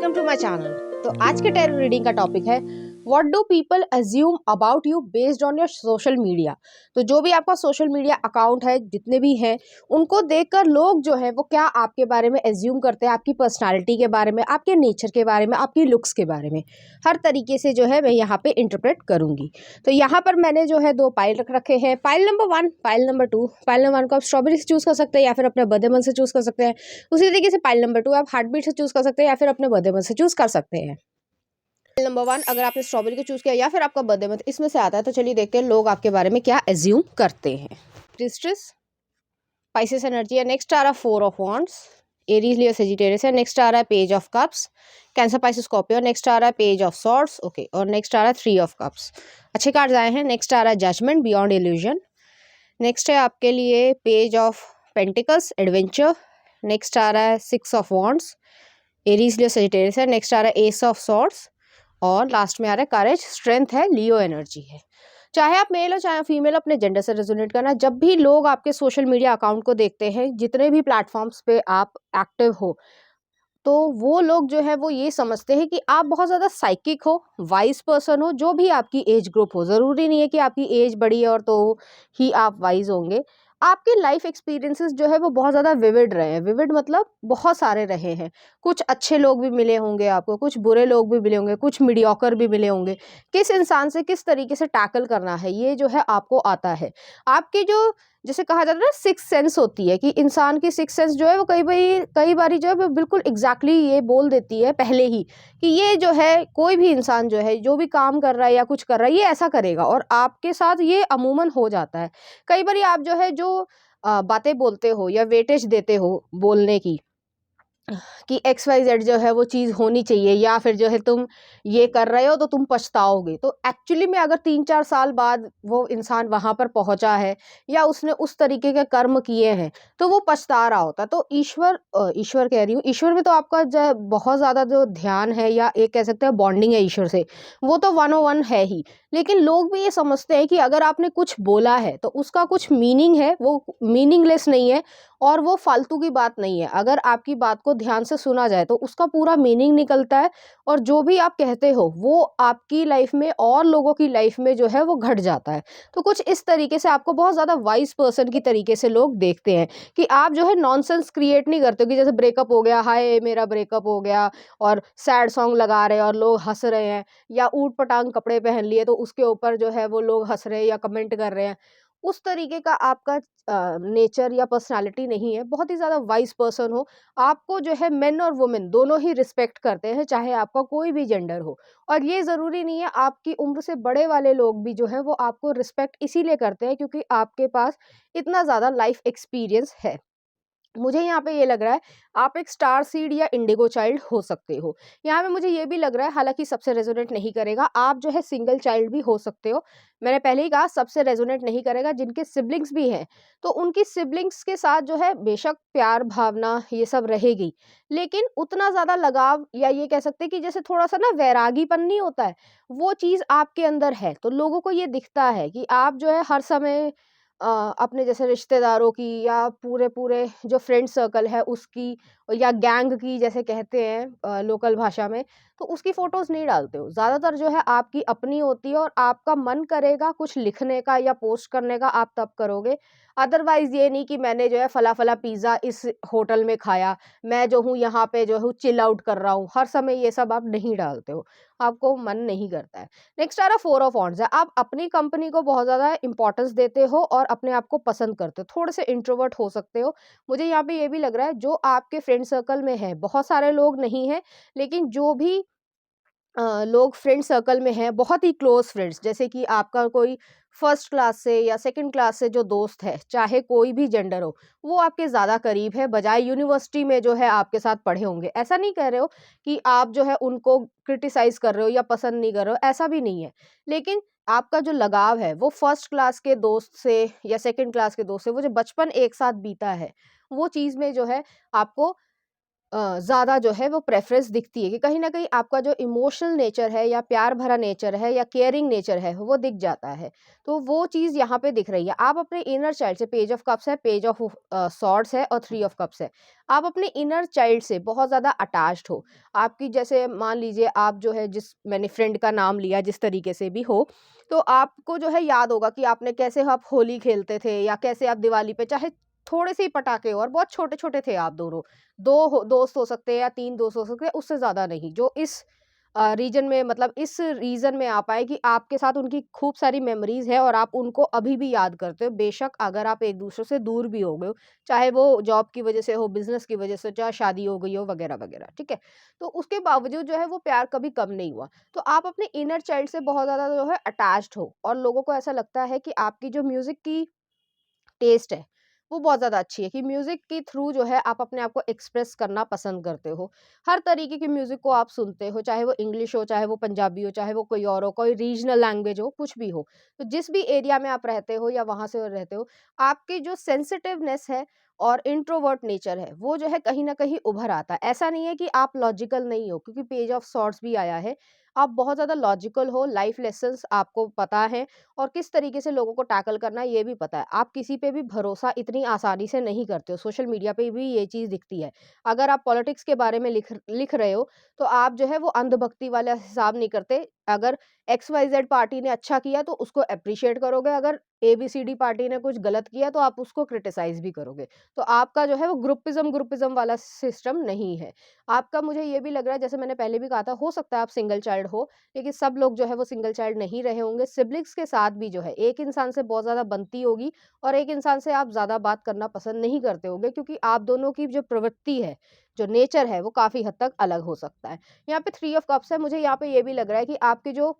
Welcome to my channel. तो आज के टैरो रीडिंग का टॉपिक है what do people assume about you based on your social media. तो जो भी आपका सोशल मीडिया अकाउंट है, जितने भी हैं, उनको देखकर लोग जो है वो क्या आपके बारे में एज्यूम करते हैं, आपकी पर्सनालिटी के बारे में, आपके नेचर के बारे में, आपकी लुक्स के बारे में, हर तरीके से जो है मैं यहाँ पे इंटरप्रेट करूँगी। तो यहाँ पर मैंने जो है 2 पाइल रख रखे हैं, pile number 1, pile number 2। Pile number 1 को आप स्ट्रॉबेरी से चूज़ कर सकते हैं या फिर अपने बर्थडे मंथ से चूज़ कर सकते हैं। उसी तरीके से पाइल नंबर 2 आप हार्ट बीट से चूज़ कर सकते हैं या फिर अपने बर्थडे मंथ से चूज़ कर सकते हैं। पाइल नंबर 1 अगर आपने स्ट्रॉबेरी को चूज़ किया या फिर आपका बर्थडे मंथ इसमें से आता है, तो चलिए देखते हैं लोग आपके बारे में क्या एज्यूम करते हैं। क्रिस्टस, पाइसेस एनर्जी है। नेक्स्ट आ रहा 4 of wands, Aries Leo Sagittarius है। नेक्स्ट आ रहा है page of cups, Cancer Pisces Scorpio. Next आ रहा है पेज ऑफ सॉर्ड्स, ओके, और नेक्स्ट आ रहा है 3 ऑफ कप्स। अच्छे कार्ड्स आए हैं। नेक्स्ट आ रहा है जजमेंट, बियॉन्ड इल्यूजन। नेक्स्ट है आपके लिए page of pentacles, adventure. Next आ रहा है 6 of wands, Aries Leo Sagittarius है। नेक्स्ट आ रहा है एस ऑफ सॉर्ड्स और लास्ट में आ रहा है करेज, स्ट्रेंथ है, लियो एनर्जी है। चाहे आप मेल हो चाहे फीमेल, अपने जेंडर से रेजोनेट करना। जब भी लोग आपके सोशल मीडिया अकाउंट को देखते हैं, जितने भी प्लेटफॉर्म्स पे आप एक्टिव हो, तो वो लोग जो है वो ये समझते हैं कि आप बहुत ज़्यादा साइकिक हो, वाइज पर्सन हो, जो भी आपकी एज ग्रुप हो। ज़रूरी नहीं है कि आपकी एज बड़ी है और तो ही आप वाइज होंगे। आपके लाइफ एक्सपीरियंसेस जो है वो बहुत ज़्यादा विविड रहे हैं। विविड मतलब बहुत सारे रहे हैं। कुछ अच्छे लोग भी मिले होंगे आपको, कुछ बुरे लोग भी मिले होंगे, कुछ मीडियोकर भी मिले होंगे। किस इंसान से किस तरीके से टैकल करना है, ये जो है आपको आता है। आपकी जो, जैसे कहा जाता है ना, सिक्स सेंस होती है, कि इंसान की सिक्स सेंस जो है वो कई बारी जो है वो बिल्कुल एग्जैक्टली ये बोल देती है पहले ही कि ये जो है, कोई भी इंसान जो है जो भी काम कर रहा है या कुछ कर रहा है ये ऐसा करेगा, और आपके साथ ये अमूमन हो जाता है। कई बारी आप जो है जो बातें बोलते हो या वेटेज देते हो बोलने की, कि XYZ जो है वो चीज़ होनी चाहिए, या फिर जो है तुम ये कर रहे हो तो तुम पछताओगे, तो एक्चुअली में अगर 3-4 साल बाद वो इंसान वहाँ पर पहुँचा है या उसने उस तरीके के कर्म किए हैं, तो वो पछता रहा होता। तो ईश्वर कह रही हूँ, ईश्वर में तो आपका जो बहुत ज़्यादा जो ध्यान है, या एक कह सकते हैं बॉन्डिंग है ईश्वर से, वो तो 101 है ही। लेकिन लोग भी ये समझते हैं कि अगर आपने कुछ बोला है तो उसका कुछ मीनिंग है, वो मीनिंगलेस नहीं है और वो फालतू की बात नहीं है। अगर आपकी बात को ध्यान से सुना जाए तो उसका पूरा मीनिंग निकलता है, और जो भी आप कहते हो वो आपकी लाइफ में और लोगों की लाइफ में जो है वो घट जाता है। तो कुछ इस तरीके से आपको बहुत ज़्यादा वाइज पर्सन की तरीके से लोग देखते हैं, कि आप जो है नॉनसेंस क्रिएट नहीं करते हो, कि जैसे ब्रेकअप हो गया, हाय मेरा ब्रेकअप हो गया, और सैड सॉन्ग लगा रहे हैं और लोग हंस रहे हैं, या ऊट पटांग कपड़े पहन लिए तो उसके ऊपर जो है वो लोग हंस रहे हैं या कमेंट कर रहे हैं। उस तरीके का आपका नेचर या पर्सनालिटी नहीं है। बहुत ही ज़्यादा वाइज पर्सन हो। आपको जो है मेन और वुमेन दोनों ही रिस्पेक्ट करते हैं, चाहे आपका कोई भी जेंडर हो। और ये ज़रूरी नहीं है, आपकी उम्र से बड़े वाले लोग भी जो है वो आपको रिस्पेक्ट इसीलिए करते हैं क्योंकि आपके पास इतना ज़्यादा लाइफ एक्सपीरियंस है। मुझे यहाँ पे ये लग रहा है आप एक स्टार सीड या इंडिगो चाइल्ड हो सकते हो। यहाँ पे मुझे ये भी लग रहा है, हालांकि सबसे रेजोनेट नहीं करेगा, आप जो है सिंगल चाइल्ड भी हो सकते हो। मैंने पहले ही कहा सबसे रेजोनेट नहीं करेगा जिनके सिबलिंग्स भी हैं, तो उनकी सिबलिंग्स के साथ जो है बेशक प्यार भावना ये सब रहेगी, लेकिन उतना ज़्यादा लगाव, या ये कह सकते हैं कि जैसे थोड़ा सा ना वैरागीपन नहीं होता है, वो चीज़ आपके अंदर है। तो लोगों को ये दिखता है कि आप जो है हर समय अपने जैसे रिश्तेदारों की या पूरे पूरे जो फ्रेंड सर्कल है उसकी, या गैंग की जैसे कहते हैं लोकल भाषा में, तो उसकी फ़ोटोज़ नहीं डालते हो। ज़्यादातर जो है आपकी अपनी होती है, और आपका मन करेगा कुछ लिखने का या पोस्ट करने का, आप तब करोगे। अदरवाइज़ ये नहीं कि मैंने जो है फला-फला पिज़्ज़ा इस होटल में खाया, मैं जो हूँ यहाँ पे जो हूँ चिल आउट कर रहा हूँ, हर समय ये सब आप नहीं डालते हो, आपको मन नहीं करता है। नेक्स्ट आ रहा 4 ऑफ वॉन्ड्स है। आप अपनी कंपनी को बहुत ज़्यादा इम्पोर्टेंस देते हो और अपने आप को पसंद करते हो, थोड़े से इंट्रोवर्ट हो सकते हो। मुझे यहाँ पे ये भी लग रहा है जो आपके फ्रेंड सर्कल में है, बहुत सारे लोग नहीं हैं, लेकिन जो भी लोग फ्रेंड सर्कल में हैं, बहुत ही क्लोज फ्रेंड्स, जैसे कि आपका कोई फर्स्ट क्लास से या सेकंड क्लास से जो दोस्त है, चाहे कोई भी जेंडर हो, वो आपके ज़्यादा करीब है, बजाय यूनिवर्सिटी में जो है आपके साथ पढ़े होंगे। ऐसा नहीं कह रहे हो कि आप जो है उनको क्रिटिसाइज कर रहे हो या पसंद नहीं कर रहे हो, ऐसा भी नहीं है। लेकिन आपका जो लगाव है वो फर्स्ट क्लास के दोस्त से या सेकंड क्लास के दोस्त से, वो जो बचपन एक साथ बीता है, वो चीज़ में जो है आपको ज़्यादा जो है वो प्रेफ़रेंस दिखती है कि कहीं न कहीं आपका जो इमोशनल नेचर है या प्यार भरा नेचर है या केयरिंग नेचर है, वो दिख जाता है। तो वो चीज़ यहाँ पे दिख रही है। आप अपने इनर चाइल्ड से पेज ऑफ कप्स है, पेज ऑफ सॉर्ड्स है और थ्री ऑफ कप्स है। आप अपने इनर चाइल्ड से बहुत ज़्यादा अटैच्ड हो। आपकी जैसे मान लीजिए आप जो है जिस मैंने फ्रेंड का नाम लिया जिस तरीके से भी हो, तो आपको जो है याद होगा कि आपने कैसे आप होली खेलते थे या कैसे आप दिवाली पे चाहे थोड़े से ही पटाखे हो और बहुत छोटे-छोटे थे आप दोनों। 2 दोस्त हो सकते हैं या 3 दोस्त हो सकते हैं, उससे ज़्यादा नहीं, जो इस रीजन में मतलब इस रीज़न में आ पाए कि आपके साथ उनकी खूब सारी मेमोरीज़ है और आप उनको अभी भी याद करते हो, बेशक अगर आप एक-दूसरे से दूर भी हो गए हो, चाहे वो जॉब की वज़ह से हो, बिज़नेस की वज़ह से, चाहे शादी हो गई हो वग़ैरह-वग़ैरह, ठीक है? तो उसके बावजूद जो है वो प्यार कभी कम नहीं हुआ। तो आप अपने इनर चाइल्ड से बहुत ज़्यादा जो है अटैच्ड हो और लोगों को ऐसा लगता है कि आपकी जो म्यूज़िक की टेस्ट है, वो बहुत ज़्यादा अच्छी है कि म्यूज़िक के थ्रू जो है आप अपने आप को एक्सप्रेस करना पसंद करते हो। हर तरीके की म्यूज़िक को आप सुनते हो, चाहे वो इंग्लिश हो, चाहे वो पंजाबी हो, चाहे वो कोई और हो, कोई रीजनल लैंग्वेज हो, कुछ भी हो। तो जिस भी एरिया में आप रहते हो या वहाँ से रहते हो, आपकी जो सेंसिटिवनेस है और इंट्रोवर्ट नेचर है, वो जो है कहीं न कहीं उभर आता है। ऐसा नहीं है कि आप लॉजिकल नहीं हो क्योंकि पेज ऑफ सॉर्ड्स भी आया है। आप बहुत ज़्यादा लॉजिकल हो, लाइफ़ लेसन्स आपको पता है और किस तरीके से लोगों को टैकल करना है ये भी पता है। आप किसी पे भी भरोसा इतनी आसानी से नहीं करते हो, सोशल मीडिया पे भी ये चीज़ दिखती है। अगर आप पॉलिटिक्स के बारे में लिख लिख रहे हो, तो आप जो है वो अंधभक्ति वाला हिसाब नहीं करते। अगर एक्स-वाई-ज़ेड पार्टी ने अच्छा किया तो उसको एप्रिशिएट करोगे, अगर ए-बी-सी-डी पार्टी ने कुछ गलत किया तो आप उसको क्रिटिसाइज़ भी करोगे। तो आपका जो है वो ग्रुपिज़्म वाला सिस्टम नहीं है। आपका मुझे ये भी लग रहा है जैसे मैंने पहले भी कहा था, हो सकता है आप सिंगल चाइल्ड हो, लेकिन सब लोग जो है वो सिंगल चाइल्ड नहीं रहे होंगे। सिब्लिंग्स के साथ भी जो है एक इंसान से बहुत ज़्यादा बनती होगी और एक इंसान से आप ज़्यादा बात करना पसंद नहीं करते होंगे क्योंकि आप दोनों की जो प्रवृत्ति है, जो नेचर है वो काफ़ी हद तक अलग हो सकता है। यहाँ पे थ्री ऑफ कप्स है, मुझे यहाँ पे ये भी लग रहा है कि आपके जो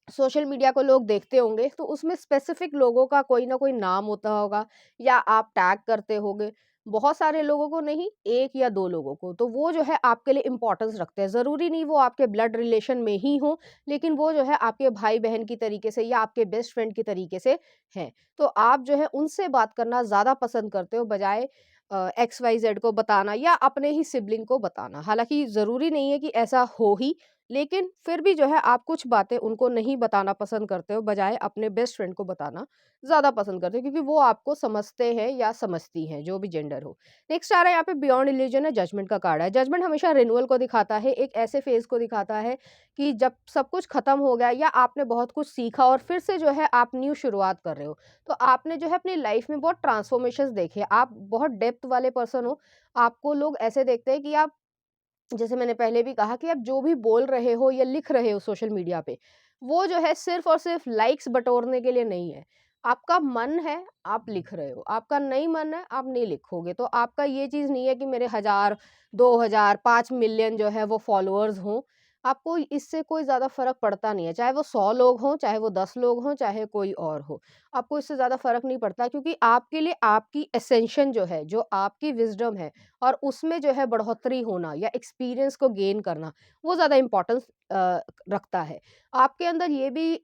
सोशल मीडिया को लोग देखते होंगे तो उसमें स्पेसिफिक लोगों का कोई ना कोई नाम होता होगा या आप टैग करते होंगे। बहुत सारे लोगों को नहीं, 1 या 2 लोगों को। तो वो जो है आपके लिए इम्पोर्टेंस रखते हैं। ज़रूरी नहीं वो आपके ब्लड रिलेशन में ही हो, लेकिन वो जो है आपके भाई-बहन की तरीके से या आपके बेस्ट फ्रेंड की तरीके से हैं। तो आप जो है उनसे बात करना ज़्यादा पसंद करते हो बजाए एक्स, वाई, ज़ेड को बताना या अपने ही सिबलिंग को बताना। हालाँकि ज़रूरी नहीं है कि ऐसा हो ही, लेकिन फिर भी जो है आप कुछ बातें उनको नहीं बताना पसंद करते हो, बजाए अपने बेस्ट फ्रेंड को बताना ज़्यादा पसंद करते हो क्योंकि वो आपको समझते हैं या समझती हैं, जो भी जेंडर हो। नेक्स्ट आ रहा है यहाँ पे बियॉन्ड इल्यूजन है, जजमेंट का कार्ड है। जजमेंट हमेशा रिन्यूअल को दिखाता है, एक ऐसे फेज़ को दिखाता है कि जब सब कुछ खत्म हो गया या आपने बहुत कुछ सीखा और फिर से जो है आप न्यू शुरुआत कर रहे हो। तो आपने जो है अपनी लाइफ़ में बहुत ट्रांसफॉर्मेशंस देखे, आप बहुत डेप्थ वाले पर्सन हो। आपको लोग ऐसे देखते हैं कि आप जैसे मैंने पहले भी कहा कि आप जो भी बोल रहे हो या लिख रहे हो सोशल मीडिया पे, वो जो है सिर्फ़ और सिर्फ़ लाइक्स बटोरने के लिए नहीं है। आपका मन है, आप लिख रहे हो, आपका नहीं मन है, आप नहीं लिखोगे। तो आपका ये चीज़ नहीं है कि मेरे 1000, 2000, 5 मिलियन जो है वो फॉलोअर्स हों। आपको इससे कोई ज़्यादा फ़र्क पड़ता नहीं है, चाहे वो 100 लोग हों, चाहे वो 10 लोग हों, चाहे कोई और हो। आपको इससे ज़्यादा फ़र्क नहीं पड़ता क्योंकि आपके लिए आपकी एसेंशन जो है, जो आपकी विज़डम है और उसमें जो है बढ़ोतरी होना या एक्सपीरियंस को गेन करना, वो ज़्यादा इम्पोर्टेंस रखता है। आपके अंदर ये भी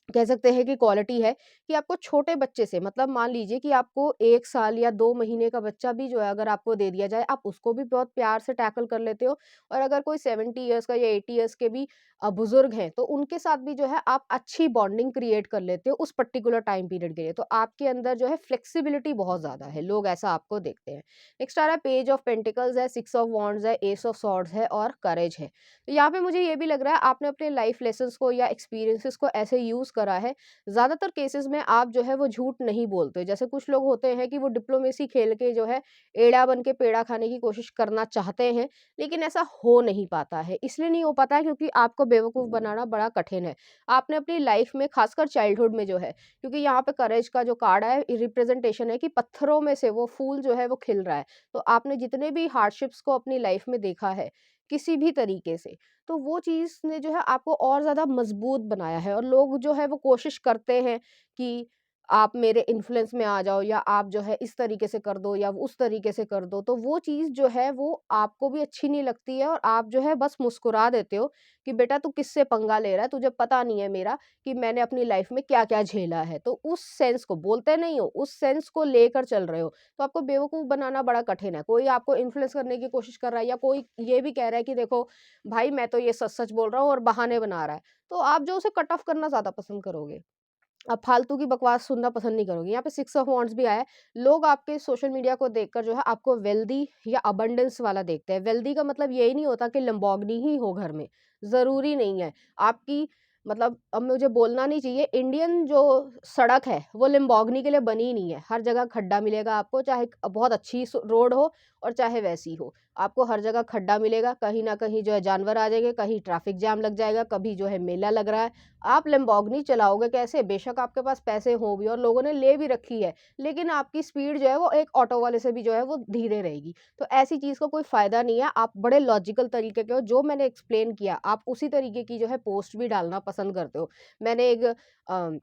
कह सकते हैं कि क्वालिटी है कि आपको छोटे बच्चे से मतलब मान लीजिए कि आपको 1 साल या 2 महीने का बच्चा भी जो है अगर आपको दे दिया जाए, आप उसको भी बहुत प्यार से टैकल कर लेते हो और अगर कोई 70 इयर्स का या 80 इयर्स के भी बुज़ुर्ग हैं, तो उनके साथ भी जो है आप अच्छी बॉन्डिंग क्रिएट कर लेते हो उस पर्टिकुलर टाइम पीरियड के लिए। तो आपके अंदर जो है फ्लेक्सिबिलिटी बहुत ज़्यादा है, लोग ऐसा आपको देखते हैं। नेक्स्ट आ रहा है पेज ऑफ पेंटिकल्स है, 6 ऑफ वांड्स है, एस ऑफ सॉर्ड्स है और करेज है। तो यहाँ पे मुझे ये भी लग रहा है आपने अपने लाइफ लेसन्स को या एक्सपीरियंसेस को ऐसे यूज़ करा है, ज़्यादातर केसेस में आप जो है वो झूठ नहीं बोलते। जैसे कुछ लोग होते हैं कि वो डिप्लोमेसी खेल के जो है एड़ा बन के पेड़ा खाने की कोशिश करना चाहते हैं, लेकिन ऐसा हो नहीं पाता है। इसलिए नहीं हो पाता है क्योंकि आपको बेवकूफ़ बनाना बड़ा कठिन है। आपने अपनी लाइफ में खासकर चाइल्डहुड में जो है क्योंकि यहाँ पे करेज का जो कार्ड है रिप्रेजेंटेशन है कि पत्थरों में से वो फूल जो है वो खिल रहा है। तो आपने जितने भी हार्डशिप्स को अपनी लाइफ में देखा है, किसी भी तरीके से, तो वो चीज़ ने जो है आपको और ज़्यादा मजबूत बनाया है और लोग जो है वो कोशिश करते हैं कि आप मेरे इन्फ्लुएंस में आ जाओ या आप जो है इस तरीके से कर दो या उस तरीके से कर दो, तो वो चीज़ जो है वो आपको भी अच्छी नहीं लगती है और आप जो है बस मुस्कुरा देते हो कि बेटा तू किससे पंगा ले रहा है, तुझे पता नहीं है मेरा कि मैंने अपनी लाइफ में क्या-क्या झेला है। तो उस सेंस को बोलते नहीं हो, उस सेंस को लेकर चल रहे हो, तो आपको बेवकूफ़ बनाना बड़ा कठिन है। कोई आपको इन्फ्लुएंस करने की कोशिश कर रहा है या कोई ये भी कह रहा है कि देखो भाई मैं तो ये सच-सच बोल रहा हूँ और बहाने बना रहा है, तो आप जो उसे कट ऑफ करना ज़्यादा पसंद करोगे। आप फालतू की बकवास सुनना पसंद नहीं करोगे। यहाँ पे 6 ऑफ वांड्स भी आया है। लोग आपके सोशल मीडिया को देखकर जो है आपको वेल्दी या अबंडेंस वाला देखते हैं। वेल्दी का मतलब यही नहीं होता कि लैम्बोर्गिनी ही हो घर में, ज़रूरी नहीं है। आपकी मतलब अब मुझे बोलना नहीं चाहिए, इंडियन जो सड़क है वो लैम्बोर्गिनी के लिए बनी ही नहीं है। हर जगह खड्डा मिलेगा आपको, चाहे बहुत अच्छी रोड हो और चाहे वैसी हो। आपको हर जगह खड्डा मिलेगा, कहीं न कहीं जो है जानवर आ जाएँगे, कहीं ट्रैफिक जाम लग जाएगा, कभी जो है मेला लग रहा है। आप लैम्बोर्गिनी चलाओगे कैसे? बेशक आपके पास पैसे हों भी और लोगों ने ले भी रखी है, लेकिन आपकी स्पीड जो है वो एक ऑटो वाले से भी जो है वो धीरे रहेगी। तो ऐसी चीज़ का कोई फ़ायदा नहीं है। आप बड़े लॉजिकल तरीके के हो, जो मैंने एक्सप्लेन किया, आप उसी तरीके की जो है पोस्ट भी डालना पसंद करते हो। मैंने अ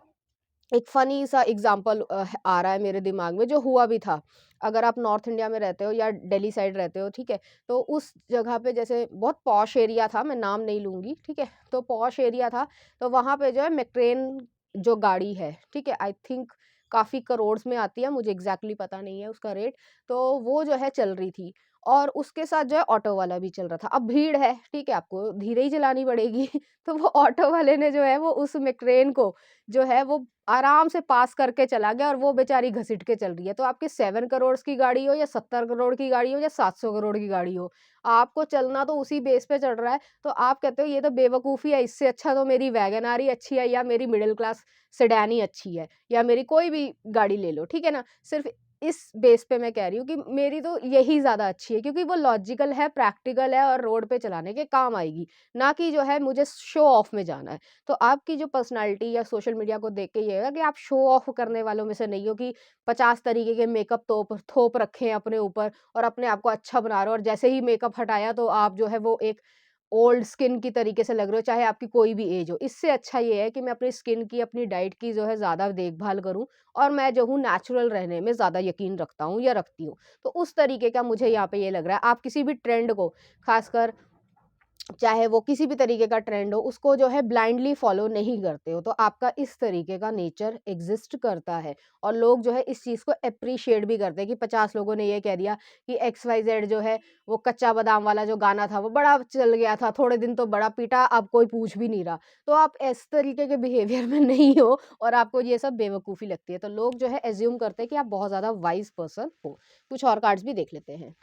एक फ़नी सा एग्ज़ाम्पल आ रहा है मेरे दिमाग में जो हुआ भी था। अगर आप नॉर्थ इंडिया में रहते हो या दिल्ली साइड रहते हो, ठीक है? तो उस जगह पे जैसे बहुत पॉश एरिया था, मैं नाम नहीं लूँगी, ठीक है? तो पॉश एरिया था, तो वहाँ पे जो है मैक्ट्रेन जो गाड़ी है, ठीक है? आई थिंक काफ़ी करोड़स में आती है, मुझे एग्ज़ैक्टली पता नहीं है उसका रेट। तो वो जो है चल रही थी और उसके साथ जो है ऑटो वाला भी चल रहा था। अब भीड़ है, ठीक है? आपको धीरे ही चलानी पड़ेगी। तो वो ऑटो वाले ने जो है वो उस मैक्ट्रेन को जो है वो आराम से पास करके चला गया और वो बेचारी घसीट के चल रही है। तो आपकी 7 करोड़ की गाड़ी हो या 70 करोड़ की गाड़ी हो या 700 करोड़ की गाड़ी हो, आपको चलना तो उसी बेस पे चल रहा है। तो आप कहते हो ये तो बेवकूफ़ी है, इससे अच्छा तो मेरी वैगन आर ही अच्छी है या मेरी मिडल क्लास सेडान ही अच्छी है या मेरी कोई भी गाड़ी ले लो, ठीक है ना? सिर्फ़ इस बेस पे मैं कह रही हूँ कि मेरी तो यही ज़्यादा अच्छी है क्योंकि वो लॉजिकल है, प्रैक्टिकल है और रोड पे चलाने के काम आएगी, ना कि जो है मुझे शो ऑफ में जाना है। तो आपकी जो पर्सनैलिटी या सोशल मीडिया को देख के ये है कि आप शो ऑफ करने वालों में से नहीं हो कि 50 तरीके के मेकअप तोप थोप रखे हैं अपने ऊपर और अपने आप को अच्छा बना रहे हो और जैसे ही मेकअप हटाया तो आप जो है वो एक ओल्ड स्किन की तरीके से लग रहे हो, चाहे आपकी कोई भी एज हो। इससे अच्छा ये है कि मैं अपनी स्किन की, अपनी डाइट की जो है ज़्यादा देखभाल करूँ और मैं जो हूँ नेचुरल रहने में ज़्यादा यकीन रखता हूँ या रखती हूँ। तो उस तरीके का मुझे यहाँ पे ये लग रहा है। आप किसी भी ट्रेंड को ख़ासकर चाहे वो किसी भी तरीके का ट्रेंड हो, उसको जो है ब्लाइंडली फ़ॉलो नहीं करते हो, तो आपका इस तरीके का नेचर एग्ज़िस्ट करता है और लोग जो है इस चीज़ को एप्रिशिएट भी करते हैं कि 50 लोगों ने ये कह दिया कि एक्स वाई ज़ेड जो है, वो कच्चा बादाम वाला जो गाना था, वो बड़ा चल गया था, थोड़े दिन तो बड़ा पीटा, अब कोई पूछ भी नहीं रहा। तो आप इस तरीके के बिहेवियर में नहीं हो और आपको ये सब बेवकूफ़ी लगती है, तो लोग जो है अज़्यूम करते हैं कि आप बहुत ज़्यादा वाइज़ पर्सन हो। कुछ और कार्ड्स भी देख लेते हैं।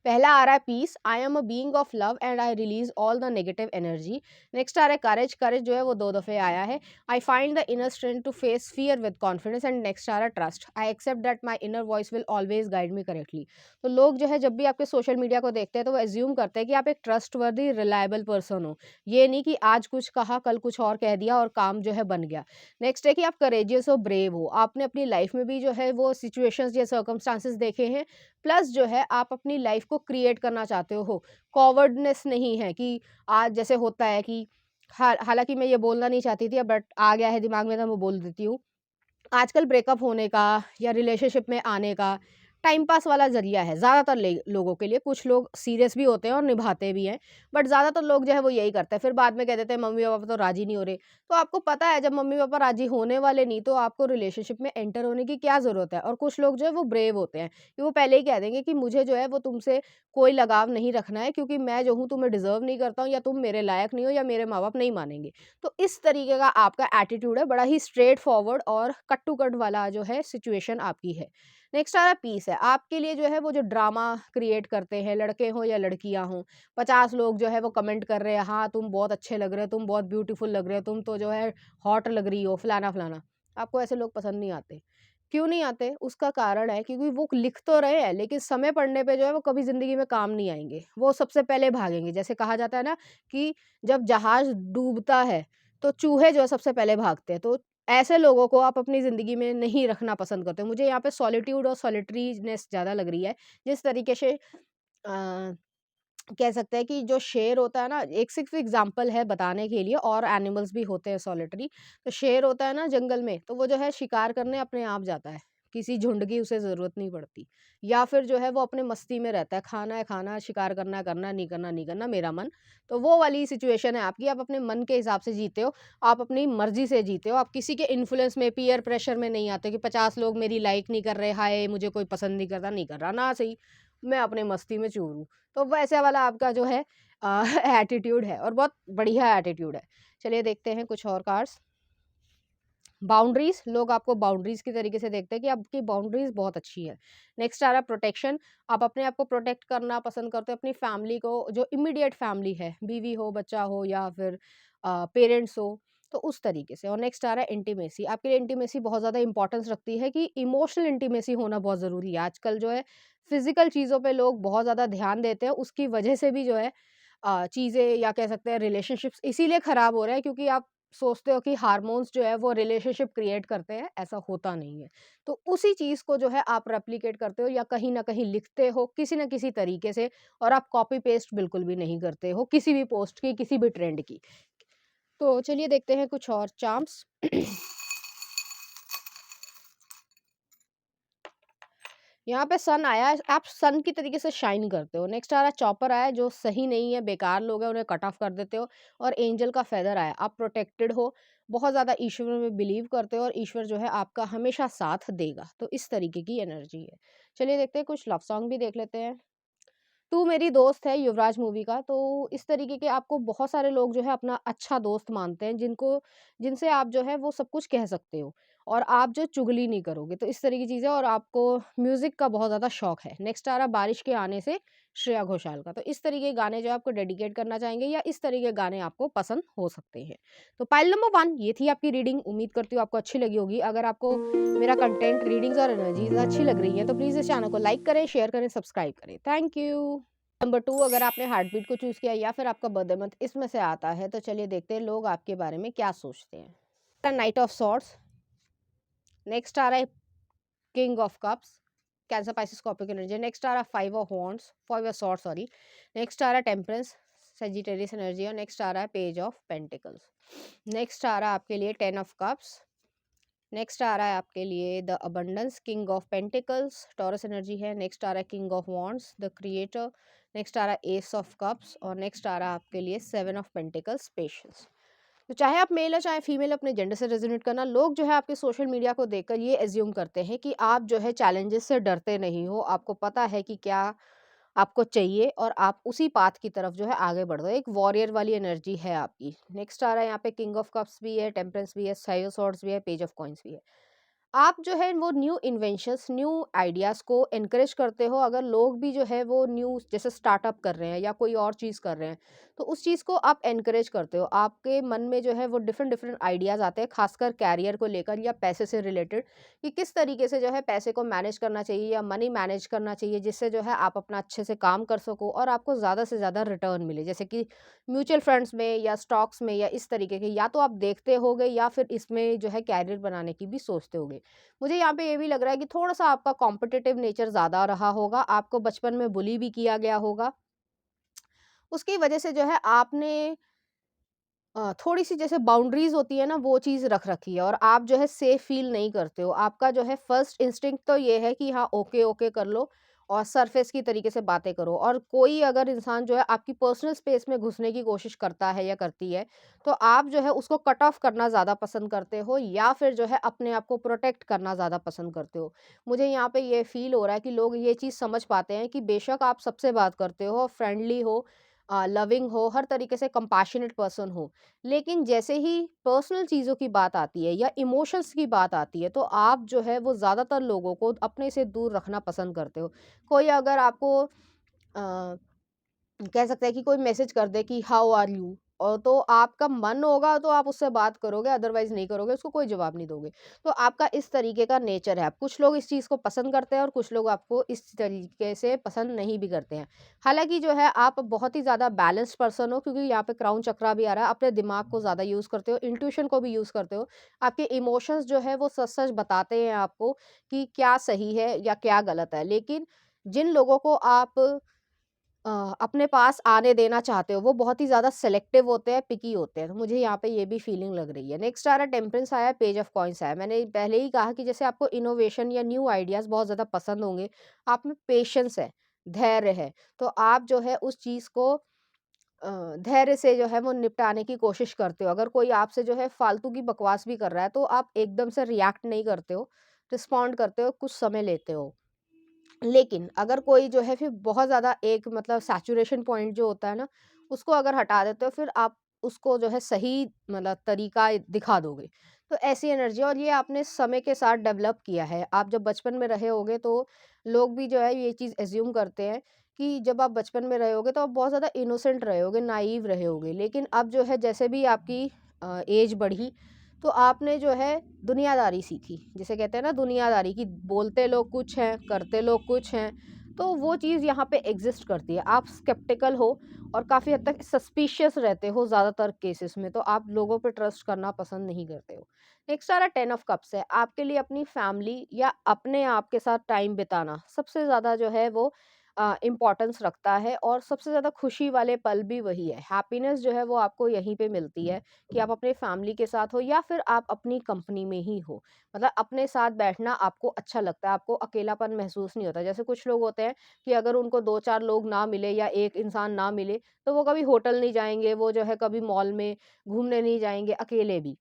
पहला आ रहा है peace, I am a being of love and I release all the negative energy. Next आ रहा है करेज, करेज जो है वो 2 दफ़े आया है। I find the inner strength to face fear with confidence and next आ रहा है trust, I accept that my inner voice will always guide me correctly. तो लोग जो है जब भी आपके सोशल मीडिया को देखते हैं तो वो एज्यूम करते हैं कि आप एक ट्रस्ट वर्दी रिलायबल पर्सन हो, ये नहीं कि आज कुछ कहा कल कुछ और कह दिया और काम जो है बन गया। नेक्स्ट है कि आप करेजियस हो, ब्रेव हो, आपने अपनी लाइफ में भी जो है वो सिचुएशंस या सर्कमस्टांसेस देखे हैं, प्लस जो है आप अपनी लाइफ को क्रिएट करना चाहते हो। कॉवर्डनेस नहीं है कि आज जैसे होता है कि हालाँकि मैं ये बोलना नहीं चाहती थी बट आ गया है दिमाग में तो मैं बोल देती हूँ। आजकल ब्रेकअप होने का या रिलेशनशिप में आने का टाइम पास वाला ज़रिया है ज़्यादातर लोगों के लिए। कुछ लोग सीरियस भी होते हैं और निभाते भी हैं, बट ज़्यादातर लोग जो है वो यही करते हैं। फिर बाद में कह देते हैं मम्मी पापा तो राजी नहीं हो रहे। तो आपको पता है जब मम्मी पापा राजी होने वाले नहीं तो आपको रिलेशनशिप में एंटर होने की क्या ज़रूरत है। और कुछ लोग जो है वो ब्रेव होते हैं कि वो पहले ही कह देंगे कि मुझे जो है वो तुमसे कोई लगाव नहीं रखना है क्योंकि मैं जो हूँ तुम्हें डिजर्व नहीं करता हूँ या तुम मेरे लायक नहीं हो या मेरे माँ बाप नहीं मानेंगे। तो इस तरीके का आपका एटीट्यूड है, बड़ा ही स्ट्रेट फॉरवर्ड और कट टू कट वाला जो है सिचुएशन आपकी है। नेक्स्ट आ रहा है पीस है, आपके लिए जो है वो जो ड्रामा क्रिएट करते हैं लड़के हों या लड़कियां हों, 50 लोग जो है वो कमेंट कर रहे हैं हाँ तुम बहुत अच्छे लग रहे हो, तुम बहुत ब्यूटीफुल लग रहे हो, तुम तो जो है हॉट लग रही हो, फलाना फलाना। आपको ऐसे लोग पसंद नहीं आते। क्यों नहीं आते? उसका कारण है क्योंकि वो लिख तो रहे हैं लेकिन समय पड़ने पे जो है वो कभी ज़िंदगी में काम नहीं आएँगे। वो सबसे पहले भागेंगे। जैसे कहा जाता है ना कि जब जहाज़ डूबता है तो चूहे जो है सबसे पहले भागते हैं। तो ऐसे लोगों को आप अपनी ज़िंदगी में नहीं रखना पसंद करते हो। मुझे यहाँ पे सॉलिट्यूड और सॉलिटरीनेस ज़्यादा लग रही है। जिस तरीके से अ कह सकते हैं कि जो शेर होता है ना, एक सिर्फ एग्जांपल है बताने के लिए, और एनिमल्स भी होते हैं सॉलिटरी। तो शेर होता है ना जंगल में, तो वो जो है शिकार करने अपने आप जाता है, किसी झुंड की उसे ज़रूरत नहीं पड़ती। या फिर जो है वो अपने मस्ती में रहता है खाना, शिकार करना है करना, नहीं करना नहीं करना, मेरा मन। तो वो वाली सिचुएशन है आपकी, आप अपने मन के हिसाब से जीते हो, आप अपनी मर्ज़ी से जीते हो, आप किसी के इन्फ्लुएंस में, पीयर प्रेशर में नहीं आते कि 50 लोग मेरी लाइक नहीं कर रहे, हाय मुझे कोई पसंद नहीं करता, नहीं कर रहा ना सही, मैं अपने मस्ती में चूर हूँ। तो वैसे वाला आपका जो है एटीट्यूड है, और बहुत बढ़िया एटीट्यूड है। चलिए देखते हैं कुछ और कार्ड्स। बाउंड्रीज, लोग आपको बाउंड्रीज की तरीके से देखते हैं कि आपकी बाउंड्रीज बहुत अच्छी है। नेक्स्ट आ रहा है प्रोटेक्शन, आप अपने आप को प्रोटेक्ट करना पसंद करते हो, अपनी फैमिली को, जो इमीडिएट फैमिली है, बीवी हो, बच्चा हो, या फिर पेरेंट्स हो, तो उस तरीके से। और नेक्स्ट आ रहा है इंटीमेसी, आपके लिए इंटीमेसी बहुत ज़्यादा इंपॉर्टेंस रखती है, कि इमोशनल इंटीमेसी होना बहुत ज़रूरी है। आजकल जो है फिजिकल चीज़ों पे लोग बहुत ज़्यादा ध्यान देते हैं, उसकी वजह से भी जो है चीज़ें, या कह सकते हैं रिलेशनशिप्स इसीलिए ख़राब हो रहे हैं, क्योंकि आप सोचते हो कि हार्मोन्स जो है वो रिलेशनशिप क्रिएट करते हैं, ऐसा होता नहीं है। तो उसी चीज़ को जो है आप रेप्लिकेट करते हो, या कहीं न कहीं लिखते हो किसी न किसी तरीके से, और आप कॉपी पेस्ट बिल्कुल भी नहीं करते हो किसी भी पोस्ट की, किसी भी ट्रेंड की। तो चलिए देखते हैं कुछ और चार्म्स। यहाँ पे सन आया है, आप सन की तरीके से शाइन करते हो। नेक्स्ट आ रहा है चॉपर आया है, जो सही नहीं है, बेकार लोग हैं, उन्हें कट ऑफ कर देते हो। और एंजल का फेदर आया, आप प्रोटेक्टेड हो, बहुत ज़्यादा ईश्वर में बिलीव करते हो, और ईश्वर जो है आपका हमेशा साथ देगा। तो इस तरीके की एनर्जी है। चलिए देखते हैं कुछ लव सॉन्ग भी देख लेते हैं। तू मेरी दोस्त है, युवराज मूवी का। तो इस तरीके के आपको बहुत सारे लोग जो है अपना अच्छा दोस्त मानते हैं, जिनसे आप जो है वो सब कुछ कह सकते हो, और आप जो चुगली नहीं करोगे। तो इस तरह की चीज़ें, और आपको म्यूज़िक का बहुत ज़्यादा शौक है। नेक्स्ट आ रहा बारिश के आने से, श्रेया घोषाल का। तो इस तरह के गाने जो आपको डेडिकेट करना चाहेंगे, या इस तरह के गाने आपको पसंद हो सकते हैं। तो पाइल नंबर 1 ये थी आपकी रीडिंग। उम्मीद करती हूँ आपको अच्छी लगी होगी। अगर आपको मेरा कंटेंट, रीडिंग्स और एनर्जीज अच्छी लग रही है, तो प्लीज़ इस चैनल को लाइक करें, शेयर करें, सब्सक्राइब करें। Thank you. नंबर 2, अगर आपने हार्ट बीट को चूज़ किया, या फिर आपका बर्थडे मंथ इसमें से आता है, तो चलिए देखते हैं लोग आपके बारे में क्या सोचते हैं। नाइट ऑफ सॉर्ड्स, नेक्स्ट आ रहा है king of cups, Cancer Pisces Scorpio energy. Next आ रहा है 5 of wands, 5 of swords sorry. Next आ रहा है टेम्परेंस, सेजिटेरियस एनर्जी। और नेक्स्ट आ रहा है पेज ऑफ पेंटिकल्स। नेक्स्ट आ रहा है आपके लिए 10 ऑफ कप्स। नेक्स्ट आ रहा है आपके लिए the abundance, king of pentacles, Taurus energy है। नेक्स्ट आ रहा है king of wands, the creator. Next आ रहा है एस ऑफ कप्स। और नेक्स्ट आ रहा है आपके लिए 7 ऑफ पेंटिकल्स, पेशेंस। तो चाहे आप मेल हो चाहे फीमेल, अपने जेंडर से रेजोनेट करना। लोग जो है आपके सोशल मीडिया को देखकर ये एज्यूम करते हैं कि आप जो है चैलेंजेस से डरते नहीं हो, आपको पता है कि क्या आपको चाहिए, और आप उसी पाथ की तरफ जो है आगे बढ़ रहे हो। एक वॉरियर वाली एनर्जी है आपकी। नेक्स्ट आ रहा है यहाँ पे किंग ऑफ कप्स भी है, टेम्परेंस भी है, फाइव ऑफ सॉर्ड्स भी है, पेज ऑफ कॉइन्स भी है। आप जो है वो न्यू इन्वेंशंस, न्यू आइडियाज़ को एनकरेज करते हो। अगर लोग भी जो है वो न्यू जैसे स्टार्टअप कर रहे हैं, या कोई और चीज़ कर रहे हैं, तो उस चीज़ को आप एनकरेज करते हो। आपके मन में जो है वो डिफरेंट डिफरेंट आइडियाज़ आते हैं, खासकर कैरियर को लेकर, या पैसे से रिलेटेड, कि किस तरीके से जो है पैसे को मैनेज करना चाहिए, या मनी मैनेज करना चाहिए, जिससे जो है आप अपना अच्छे से काम कर सको, और आपको ज़्यादा से ज़्यादा रिटर्न मिले। जैसे कि म्यूचुअल फंड्स में, या स्टॉक्स में, या इस तरीके के, या तो आप देखते होगे, या फिर इसमें जो है कैरियर बनाने की भी सोचते होगे। मुझे यहाँ पे ये भी लग रहा है कि थोड़ा-सा आपका कॉम्पिटिटिव नेचर ज़्यादा रहा होगा, आपको बचपन में बुली भी किया गया होगा। उसकी वजह से जो है आपने थोड़ी-सी जैसे बाउंड्रीज़ होती है ना, वो चीज़ रख रखी है, और आप जो है सेफ फ़ील नहीं करते हो। आपका जो है फर्स्ट इंस्टिंक्ट तो ये है कि हाँ, ओके, ओके कर लो, और सरफेस की तरीके से बातें करो। और कोई अगर इंसान जो है आपकी पर्सनल स्पेस में घुसने की कोशिश करता है, या करती है, तो आप जो है उसको कट ऑफ करना ज़्यादा पसंद करते हो, या फिर जो है अपने आप को प्रोटेक्ट करना ज़्यादा पसंद करते हो। मुझे यहाँ पे ये फ़ील हो रहा है कि लोग ये चीज़ समझ पाते हैं कि बेशक आप सबसे बात करते हो, फ्रेंडली हो, लविंग हो, हर तरीके से कंपैशनेट पर्सन हो, लेकिन जैसे ही पर्सनल चीज़ों की बात आती है, या इमोशंस की बात आती है, तो आप जो है वो ज़्यादातर लोगों को अपने से दूर रखना पसंद करते हो। कोई अगर आपको कह सकते हैं कि कोई मैसेज कर दे कि हाउ आर यू, और तो आपका मन होगा तो आप उससे बात करोगे, अदरवाइज नहीं करोगे, उसको कोई जवाब नहीं दोगे। तो आपका इस तरीके का नेचर है। कुछ लोग इस चीज़ को पसंद करते हैं, और कुछ लोग आपको इस तरीके से पसंद नहीं भी करते हैं। हालांकि जो है आप बहुत ही ज़्यादा बैलेंस्ड पर्सन हो, क्योंकि यहाँ पे क्राउन चक्रा भी आ रहा है। अपने दिमाग को ज़्यादा यूज़ करते हो, इंट्यूशन को भी यूज़ करते हो। आपके इमोशंस जो है वो सच सच बताते हैं आपको कि क्या सही है या क्या गलत है। लेकिन जिन लोगों को आप अपने पास आने देना चाहते हो, वो बहुत ही ज़्यादा सेलेक्टिव होते हैं, पिकी होते हैं। तो मुझे यहाँ पे ये भी फीलिंग लग रही है। नेक्स्ट आ रहा है टेम्परेंस आया है, पेज ऑफ कॉइन्स आया है। मैंने पहले ही कहा कि जैसे आपको इनोवेशन या न्यू आइडियाज़ बहुत ज़्यादा पसंद होंगे, आप में पेशेंस है, धैर्य है, तो आप जो है उस चीज़ को धैर्य से जो है वो निपटाने की कोशिश करते हो। अगर कोई आपसे जो है फालतू की बकवास भी कर रहा है, तो आप एकदम से रिएक्ट नहीं करते हो, रिस्पॉन्ड करते हो, कुछ समय लेते हो। लेकिन अगर कोई जो है फिर बहुत ज़्यादा एक मतलब सैचुरेशन पॉइंट जो होता है ना, उसको अगर हटा देते हो, फिर आप उसको जो है सही मतलब तरीका दिखा दोगे। तो ऐसी एनर्जी, और ये आपने समय के साथ डेवलप किया है। आप जब बचपन में रहे होगे तो लोग भी जो है ये चीज़ अज़्यूम करते हैं कि जब आप बचपन में रहे होगे तो आप बहुत ज़्यादा इनोसेंट रहे होगे, नाइव रहे होगे। लेकिन अब जो है जैसे भी आपकी एज बढ़ी, तो आपने जो है दुनियादारी सीखी, जिसे कहते हैं ना दुनियादारी, कि बोलते लोग कुछ हैं, करते लोग कुछ हैं, तो वो चीज़ यहाँ पे एग्जिस्ट करती है। आप स्केप्टिकल हो और काफ़ी हद तक सस्पिशियस रहते हो ज़्यादातर केसेस में, तो आप लोगों पे ट्रस्ट करना पसंद नहीं करते हो। नेक्स्ट आ रहा टेन ऑफ कप्स है, आपके लिए अपनी फैमिली या अपने आप के साथ टाइम बिताना सबसे ज़्यादा जो है वो इम्पोर्टेंस रखता है, और सबसे ज़्यादा खुशी वाले पल भी वही है। हैप्पीनेस जो है वो आपको यहीं पे मिलती है, कि आप अपने फैमिली के साथ हो या फिर आप अपनी कंपनी में ही हो। मतलब अपने साथ बैठना आपको अच्छा लगता है, आपको अकेलापन महसूस नहीं होता। जैसे कुछ लोग होते हैं कि अगर उनको 2-4 लोग ना मिले या एक इंसान ना मिले, तो वो कभी होटल नहीं जाएँगे, वो जो है कभी मॉल में घूमने नहीं जाएँगे अकेले भी।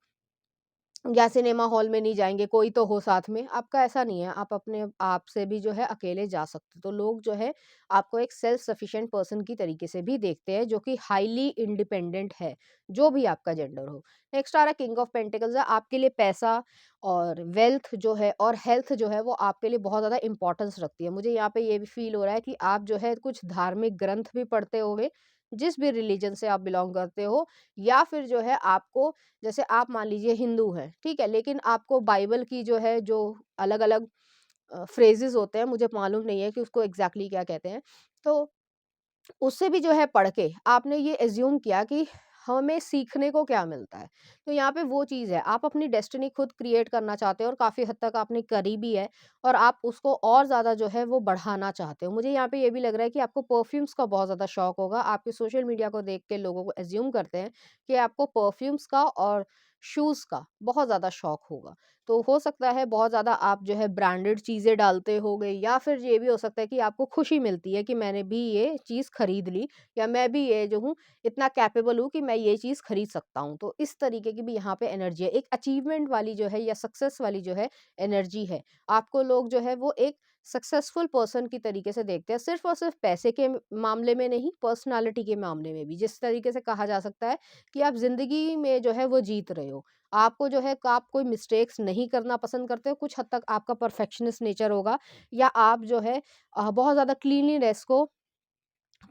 या सिनेमा हॉल में नहीं जाएँगे, कोई तो हो साथ में। आपका ऐसा नहीं है, आप अपने आप से भी जो है अकेले जा सकते हो। तो लोग जो है आपको एक सेल्फ सफिशिएंट पर्सन की तरीके से भी देखते हैं, जो कि हाइली इंडिपेंडेंट है, जो भी आपका जेंडर हो। नेक्स्ट आ रहा है किंग ऑफ पेंटिकल्स है, आपके लिए पैसा और वेल्थ जो है और हेल्थ जो है वो आपके लिए बहुत ज़्यादा इम्पोर्टेंस रखती है। मुझे यहाँ पे ये भी फ़ील हो रहा है कि आप जो है कुछ धार्मिक ग्रंथ भी पढ़ते होंगे, जिस भी रिलिजन से आप बिलॉन्ग करते हो, या फिर जो है आपको, जैसे आप मान लीजिए हिंदू हैं, ठीक है? लेकिन आपको बाइबल की जो है जो अलग-अलग फ्रेजेज़ होते हैं, मुझे मालूम नहीं है कि उसको एग्ज़ैक्टली क्या कहते हैं। तो उससे भी जो है पढ़ के आपने ये एज़्यूम किया कि हमें सीखने को क्या मिलता है। तो यहाँ पे वो चीज़ है, आप अपनी डेस्टिनी खुद क्रिएट करना चाहते हो और काफ़ी हद तक आपने करी भी है, और आप उसको और ज़्यादा जो है वो बढ़ाना चाहते हो। मुझे यहाँ पे ये भी लग रहा है कि आपको परफ्यूम्स का बहुत ज़्यादा शौक होगा। आपके सोशल मीडिया को देख के लोगों को एज़्यूम करते हैं कि आपको परफ्यूम्स का और शूज़ का बहुत ज़्यादा शौक होगा। तो हो सकता है बहुत ज़्यादा आप जो है ब्रांडेड चीज़ें डालते होंगे, या फिर ये भी हो सकता है कि आपको खुशी मिलती है कि मैंने भी ये चीज़ खरीद ली, या मैं भी ये जो हूँ इतना कैपेबल हूँ कि मैं ये चीज़ खरीद सकता हूँ। तो इस तरीके की भी यहाँ पे एनर्जी है। एक अचीवमेंट वाली जो है या सक्सेस वाली जो है एनर्जी है। आपको लोग जो है वो एक सक्सेसफुल पर्सन की तरीके से देखते हैं, सिर्फ़ और सिर्फ़ पैसे के मामले में नहीं, पर्सनैलिटी के मामले में भी। जिस तरीके से कहा जा सकता है कि आप ज़िंदगी में जो है वो जीत रहे हो। आपको जो है आप कोई मिस्टेक्स नहीं करना पसंद करते हो, कुछ हद तक आपका परफेक्शनिस्ट नेचर होगा, या आप जो है बहुत ज़्यादा क्लीनलीनेस को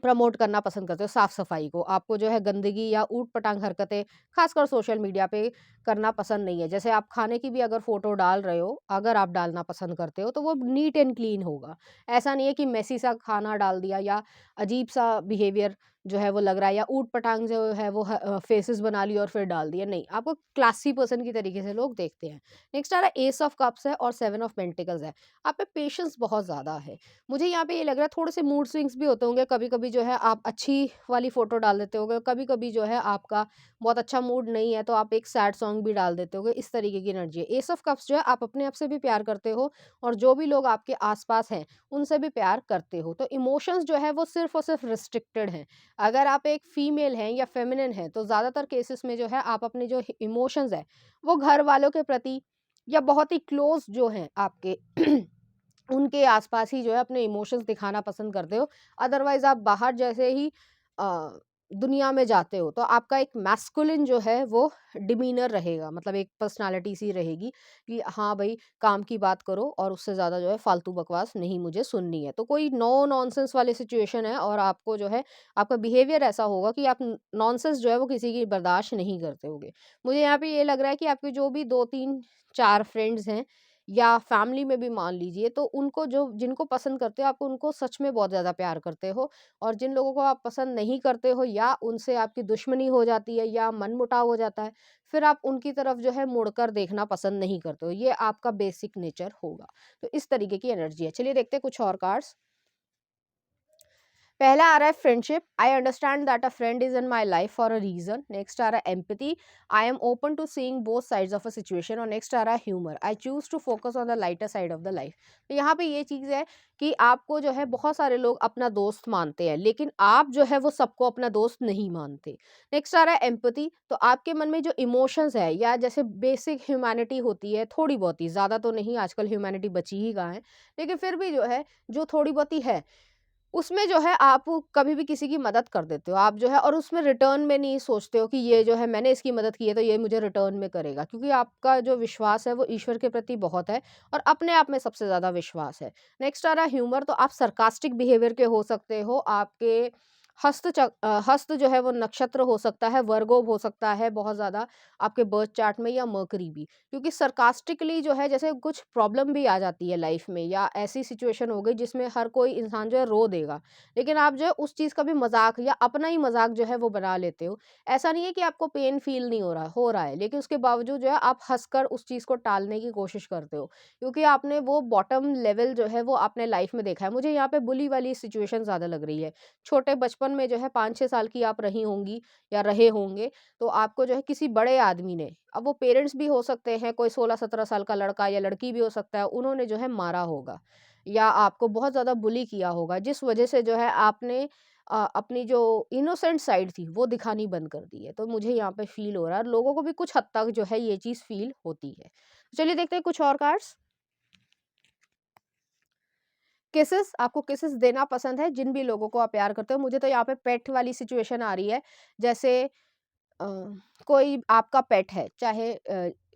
प्रमोट करना पसंद करते हो, साफ-सफाई को। आपको जो है गंदगी या ऊट-पटांग हरकतें ख़ासकर सोशल मीडिया पे करना पसंद नहीं है। जैसे आप खाने की भी अगर फ़ोटो डाल रहे हो, अगर आप डालना पसंद करते हो, तो वो नीट एंड क्लीन होगा। ऐसा नहीं है कि मेसी सा खाना डाल दिया, या अजीब-सा बिहेवियर जो है वो लग रहा है, या ऊट-पटांग जो है वो फेसेस बना लिए और फिर डाल दिया। नहीं, आपको क्लासी पर्सन की तरीके से लोग देखते हैं। नेक्स्ट आ रहा है एस ऑफ कप्स है और सेवन ऑफ पेंटिकल्स है। आप में पेशेंस बहुत ज़्यादा है। मुझे यहाँ पे ये लग रहा है थोड़े से मूड स्विंग्स भी होते होंगे, कभी-कभी जो है आप अच्छी वाली फ़ोटो डाल देते होगे, कभी-कभी जो है आपका बहुत अच्छा मूड नहीं है तो आप एक सैड सॉन्ग भी डाल देते होगे, इस तरीके की एनर्जी है। एस ऑफ कप्स जो है आप अपने आप से भी प्यार करते हो, और जो भी लोग आपके आस-पास हैं, उनसे भी प्यार करते हो। तो इमोशंस जो है वो सिर्फ़ और सिर्फ़ रिस्ट्रिक्टेड हैं। अगर आप एक फीमेल हैं या फेमिनिन हैं, तो ज़्यादातर केसेस में जो है आप अपने जो इमोशंस हैं, वो घर वालों के प्रति या बहुत ही क्लोज़ जो हैं आपके उनके आसपास ही जो है अपने इमोशंस दिखाना पसंद करते हो। अदरवाइज़ आप बाहर जैसे ही अ, दुनिया में जाते हो, तो आपका एक मैस्कुलिन जो है वो डिमीनर रहेगा, मतलब एक पर्सनैलिटी सी रहेगी कि हाँ भाई, काम की बात करो और उससे ज़्यादा जो है फालतू बकवास नहीं मुझे सुननी है। तो कोई नो नॉनसेंस वाली सिचुएशन है, और आपको जो है आपका बिहेवियर ऐसा होगा कि आप नॉनसेंस जो है वो किसी की बर्दाश्त नहीं करते होगे। मुझे यहाँ पे ये लग रहा है कि आपके जो भी 2-3 4 फ्रेंड्स हैं, या फैमिली में भी मान लीजिए, तो उनको जो जिनको पसंद करते हो आप उनको सच में बहुत ज़्यादा प्यार करते हो, और जिन लोगों को आप पसंद नहीं करते हो या उनसे आपकी दुश्मनी हो जाती है या मनमुटाव हो जाता है, फिर आप उनकी तरफ जो है मुड़कर देखना पसंद नहीं करते हो। ये आपका बेसिक नेचर होगा। तो इस तरीके की एनर्जी है। चलिए देखते हैं कुछ और कार्ड्स। पहला आ रहा है friendship, I understand that a friend is in my life for a reason. Next आ रहा है empathy, I am open to seeing both sides of a situation. और नेक्स्ट आ रहा है humour, I choose to focus on the lighter side of the life. तो यहाँ पे ये चीज़ है कि आपको जो है बहुत सारे लोग अपना दोस्त मानते हैं, लेकिन आप जो है वो सबको अपना दोस्त नहीं मानते। नेक्स्ट आ रहा है एम्पैथी, तो आपके मन में जो इमोशंस है या जैसे बेसिक ह्यूमैनिटी होती है, थोड़ी बहुत ही, ज़्यादा तो नहीं, आजकल ह्यूमैनिटी बची ही कहाँ है, लेकिन फिर भी जो है जो थोड़ी बहुत ही है उसमें जो है आप कभी भी किसी की मदद कर देते हो, आप जो है, और उसमें रिटर्न में नहीं सोचते हो कि ये जो है मैंने इसकी मदद की है तो ये मुझे रिटर्न में करेगा, क्योंकि आपका जो विश्वास है वो ईश्वर के प्रति बहुत है और अपने आप में सबसे ज़्यादा विश्वास है। नेक्स्ट आ रहा है ह्यूमर, तो आप सरकास्टिक बिहेवियर के हो सकते हो, आपके हस्त जो है वो नक्षत्र हो सकता है, वर्गो हो सकता है बहुत ज़्यादा आपके बर्थ चार्ट में, या मर्करी भी, क्योंकि सरकास्टिकली जो है जैसे कुछ प्रॉब्लम भी आ जाती है लाइफ में, या ऐसी सिचुएशन हो गई जिसमें हर कोई इंसान जो है रो देगा, लेकिन आप जो है उस चीज़ का भी मजाक या अपना ही मजाक जो है वो बना लेते हो। ऐसा नहीं है कि आपको पेन फील नहीं हो रहा है, लेकिन उसके बावजूद जो है आप हंसकर उस चीज़ को टालने की कोशिश करते हो, क्योंकि आपने वो बॉटम लेवल जो है वो आपने लाइफ में देखा है। मुझे यहाँ पे बुली वाली सिचुएशन ज़्यादा लग रही है। छोटे बचपन में जो है 5-6 साल की आप रही होंगी या रहे होंगे, तो आपको जो है किसी बड़े आदमी ने, अब वो पेरेंट्स भी हो सकते हैं, कोई 16-17 साल का लड़का या लड़की भी हो सकता है, उन्होंने जो है मारा होगा या आपको बहुत ज़्यादा बुली किया होगा, जिस वजह से जो है आपने अपनी जो इनोसेंट साइड थी वो दिखानी बंद कर दी है। तो मुझे यहाँ पे फ़ील हो रहा है, और लोगों को भी कुछ हद तक जो है ये चीज़ फ़ील होती है। चलिए देखते हैं कुछ और कार्ड्स। किसेस, आपको किसेस देना पसंद है जिन भी लोगों को आप प्यार करते हो। मुझे तो यहाँ पे पेट वाली सिचुएशन आ रही है, जैसे अ, कोई आपका पेट है, चाहे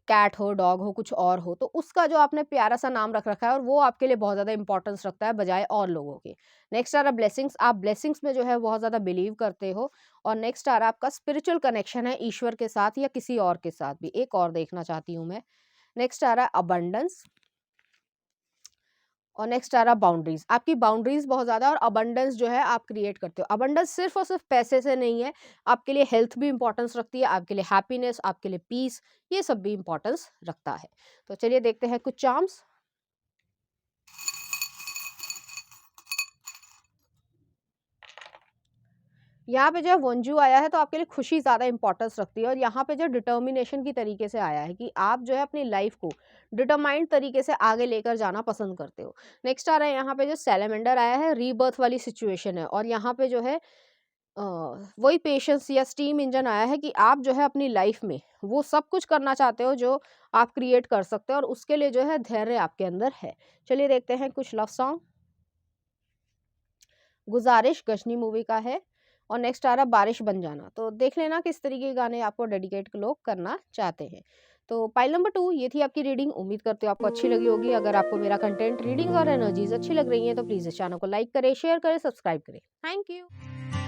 कैट हो, डॉग हो, कुछ और हो, तो उसका जो आपने प्यारा सा नाम रख रखा है और वो आपके लिए बहुत ज़्यादा इंपॉर्टेंस रखता है बजाय और लोगों के। नेक्स्ट आ रहा ब्लेसिंग्स, आप ब्लेसिंग्स में जो है बहुत ज़्यादा बिलीव करते हो। और नेक्स्ट आ रहा आपका स्पिरिचुअल कनेक्शन है ईश्वर के साथ या किसी और के साथ भी। एक और देखना चाहती हूँ मैं। नेक्स्ट आ रहा है अबंडेंस, और नेक्स्ट आ रहा बाउंड्रीज, आपकी बाउंड्रीज बहुत ज़्यादा, और अबंडेंस जो है आप क्रिएट करते हो। अबंडेंस सिर्फ और सिर्फ पैसे से नहीं है, आपके लिए हेल्थ भी इंपॉर्टेंस रखती है, आपके लिए हैप्पीनेस, आपके लिए पीस, ये सब भी इंपॉर्टेंस रखता है। तो चलिए देखते हैं कुछ चार्म्स। यहाँ पे जो वंजू आया है, तो आपके लिए खुशी ज़्यादा इंपॉर्टेंस रखती है, और यहाँ पे जो डिटर्मिनेशन की तरीके से आया है कि आप जो है अपनी लाइफ को डिटरमाइंड तरीके से आगे लेकर जाना पसंद करते हो। नेक्स्ट आ रहा है यहाँ पे जो सैलेमेंडर आया है, रीबर्थ वाली सिचुएशन है, और यहाँ पे जो है अ, वही पेशेंस या स्टीम इंजन आया है कि आप जो है अपनी लाइफ में वो सब कुछ करना चाहते हो जो आप क्रिएट कर सकते हो, और उसके लिए जो है धैर्य आपके अंदर है। चलिए देखते हैं कुछ लव सॉन्ग। गुजारिश गजनी मूवी का है, और नेक्स्ट आ रहा बारिश बन जाना। तो देख लेना किस तरीके के गाने आपको डेडिकेट लोग करना चाहते हैं। तो पाइल नंबर 2 ये थी आपकी रीडिंग। उम्मीद करते हो आपको अच्छी लगी होगी। अगर आपको मेरा कंटेंट, रीडिंग और एनर्जीज अच्छी लग रही है तो प्लीज़ इस चैनल को लाइक करें, शेयर करें, सब्सक्राइब करें। Thank you.